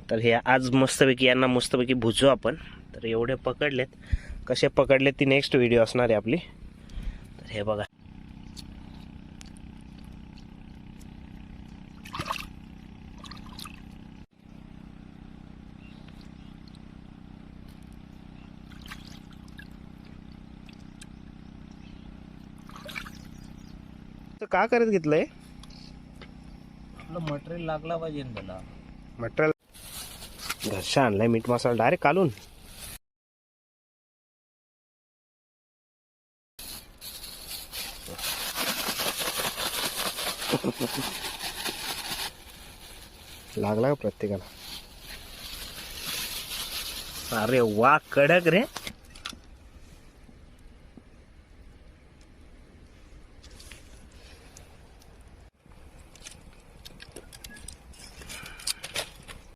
तर हे आज मस्तपैकी यांना मस्तपैकी भुजू आपण. तर एवढे पकडलेत, कसे पकडलेत ती नेक्स्ट व्हिडिओ असणार आहे आपली. तर हे बघा, का करत घेतलंय? आपलं मटेरियल लागला पाहिजे ना त्याला. मटेरियल घरच्या आणलाय, मीठ मसाला डायरेक्ट काढून. लागला का प्रत्येकाला? अरे वा, कडक रे.